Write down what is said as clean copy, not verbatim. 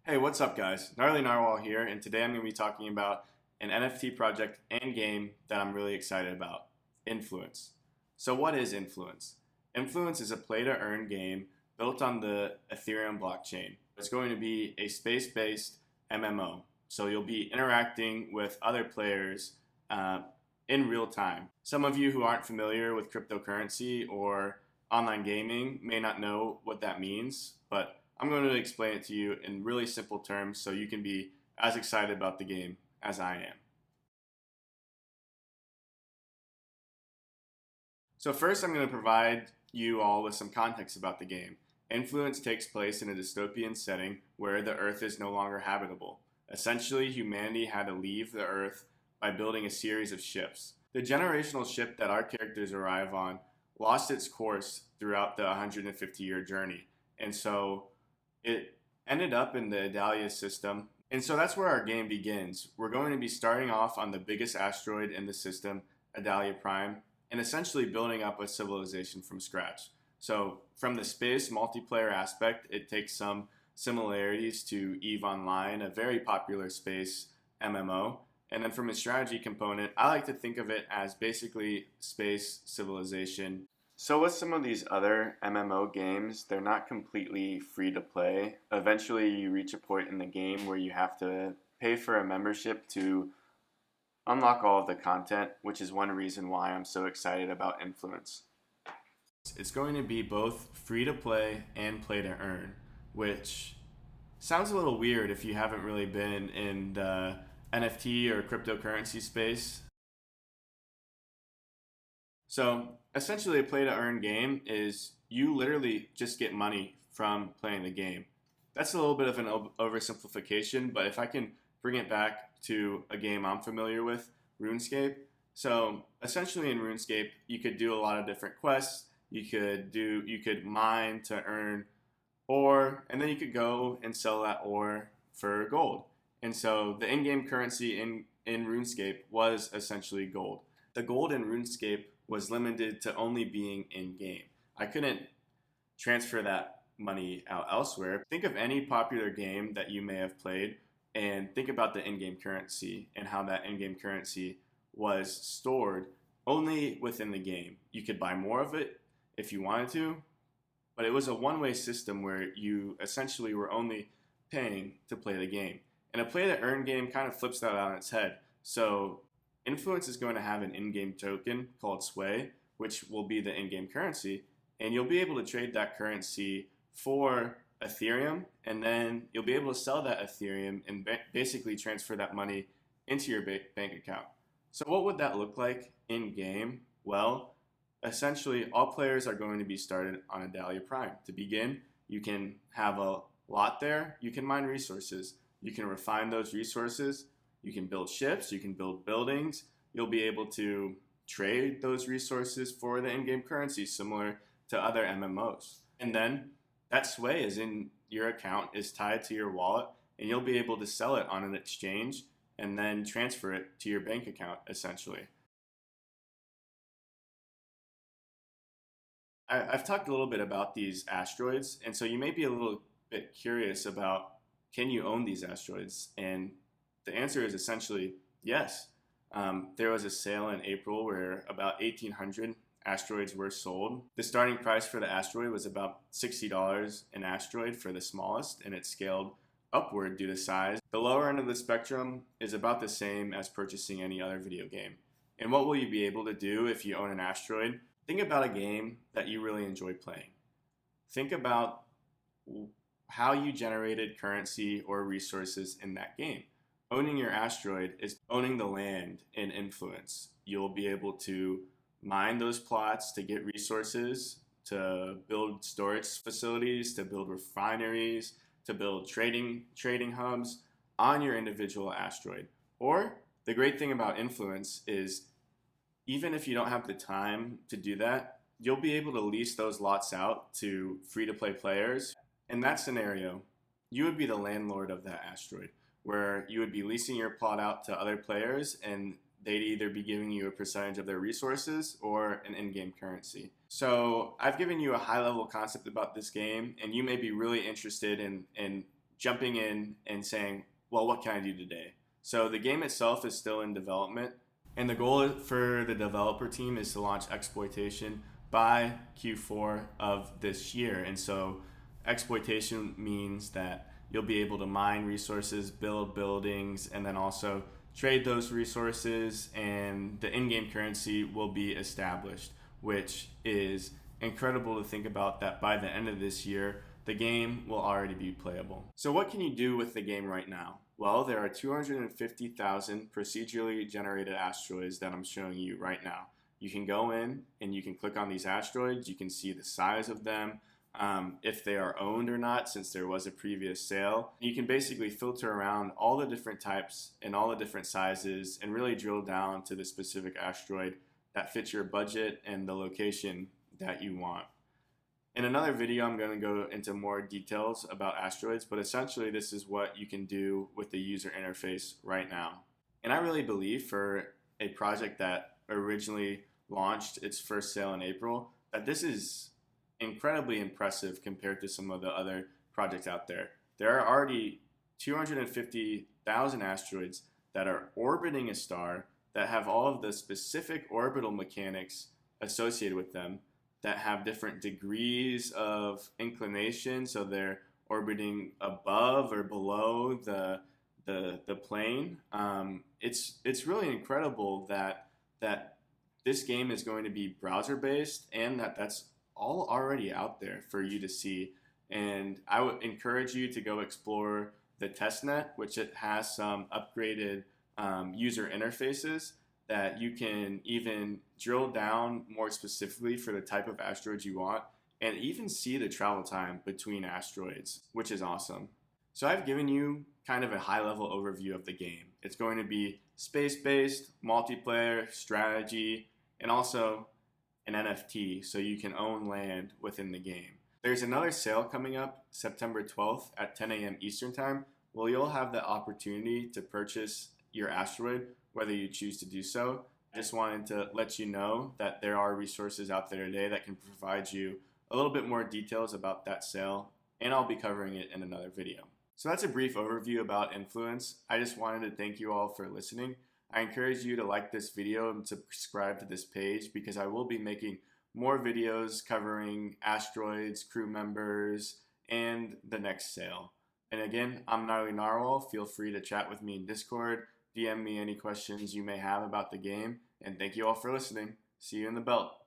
Hey, what's up guys? Gnarly Narwhal here, and today I'm going to be talking about an NFT project and game that I'm really excited about, Influence. So what is Influence? Influence is a play-to-earn game built on the Ethereum blockchain. It's going to be a space-based MMO, so you'll be interacting with other players uh, in real time. Some of you who aren't familiar with cryptocurrency or online gaming may not know what that means, but I'm going to explain it to you in really simple terms so you can be as excited about the game as I am. So first I'm going to provide you all with some context about the game. Influence takes place in a dystopian setting where the Earth is no longer habitable. Essentially, humanity had to leave the Earth by building a series of ships. The generational ship that our characters arrive on lost its course throughout the 150-year journey, and so it ended up in the Adalia system. And so that's where our game begins. We're going to be starting off on the biggest asteroid in the system, Adalia Prime, and essentially building up a civilization from scratch. So from the space multiplayer aspect, it takes some similarities to EVE Online, a very popular space MMO. And then from a strategy component, I like to think of it as basically space civilization. So with some of these other MMO games, they're not completely free to play. Eventually you reach a point in the game where you have to pay for a membership to unlock all of the content, which is one reason why I'm so excited about Influence. It's going to be both free to play and play to earn, which sounds a little weird if you haven't really been in the NFT or cryptocurrency space. So essentially a play to earn game is you literally just get money from playing the game. That's a little bit of an oversimplification, but if I can bring it back to a game I'm familiar with, RuneScape. So essentially in RuneScape, you could do a lot of different quests. You could mine to earn ore, and then you could go and sell that ore for gold. And so the in-game currency in RuneScape was essentially gold. The gold in RuneScape was limited to only being in-game. I couldn't transfer that money out elsewhere. Think of any popular game that you may have played and think about the in-game currency and how that in-game currency was stored only within the game. You could buy more of it if you wanted to, but it was a one-way system where you essentially were only paying to play the game. And a play-to-earn game kind of flips that on its head. So Influence is going to have an in-game token called Sway, which will be the in-game currency, and you'll be able to trade that currency for Ethereum, and then you'll be able to sell that Ethereum and basically transfer that money into your bank account. So what would that look like in-game? Well, essentially all players are going to be started on Adalia Prime. To begin, you can have a lot there, you can mine resources, you can refine those resources, you can build ships, you can build buildings, you'll be able to trade those resources for the in-game currency similar to other MMOs. And then that sway is in your account, is tied to your wallet, and you'll be able to sell it on an exchange and then transfer it to your bank account essentially. I've talked a little bit about these asteroids, and so you may be a little bit curious about, can you own these asteroids? And the answer is essentially yes. There was a sale in April where about 1,800 asteroids were sold. The starting price for the asteroid was about $60 an asteroid for the smallest, and it scaled upward due to size. The lower end of the spectrum is about the same as purchasing any other video game. And what will you be able to do if you own an asteroid? Think about a game that you really enjoy playing. Think about how you generated currency or resources in that game. Owning your asteroid is owning the land in Influence. You'll be able to mine those plots to get resources, to build storage facilities, to build refineries, to build trading hubs on your individual asteroid. Or the great thing about Influence is even if you don't have the time to do that, you'll be able to lease those lots out to free-to-play players. In that scenario, you would be the landlord of that asteroid, where you would be leasing your plot out to other players and they'd either be giving you a percentage of their resources or an in-game currency. So I've given you a high-level concept about this game, and you may be really interested in jumping in and saying, well, what can I do today? So the game itself is still in development, and the goal for the developer team is to launch exploitation by Q4 of this year. And so exploitation means that you'll be able to mine resources, build buildings, and then also trade those resources, and the in-game currency will be established, which is incredible to think about, that by the end of this year, the game will already be playable. So what can you do with the game right now? Well, there are 250,000 procedurally generated asteroids that I'm showing you right now. You can go in and you can click on these asteroids. You can see the size of them, if they are owned or not, since there was a previous sale. You can basically filter around all the different types and all the different sizes and really drill down to the specific asteroid that fits your budget and the location that you want. In another video, I'm going to go into more details about asteroids, but essentially this is what you can do with the user interface right now. And I really believe for a project that originally launched its first sale in April, that this is incredibly impressive compared to some of the other projects out there. There are already 250,000 asteroids that are orbiting a star that have all of the specific orbital mechanics associated with them, that have different degrees of inclination, so they're orbiting above or below the plane. It's really incredible that this game is going to be browser based, and that's all already out there for you to see. And I would encourage you to go explore the testnet, which it has some upgraded user interfaces that you can even drill down more specifically for the type of asteroids you want, and even see the travel time between asteroids, which is awesome. So I've given you kind of a high-level overview of the game. It's going to be space-based, multiplayer, strategy, and also an NFT, so you can own land within the game. There's another sale coming up September 12th at 10 a.m. Eastern Time, where you'll have the opportunity to purchase your asteroid, whether you choose to do so. I just wanted to let you know that there are resources out there today that can provide you a little bit more details about that sale, and I'll be covering it in another video. So that's a brief overview about Influence. I just wanted to thank you all for listening. I encourage you to like this video and subscribe to this page, because I will be making more videos covering asteroids, crew members, and the next sale. And again, I'm Gnarly Narwhal. Feel free to chat with me in Discord, DM me any questions you may have about the game, and thank you all for listening. See you in the belt.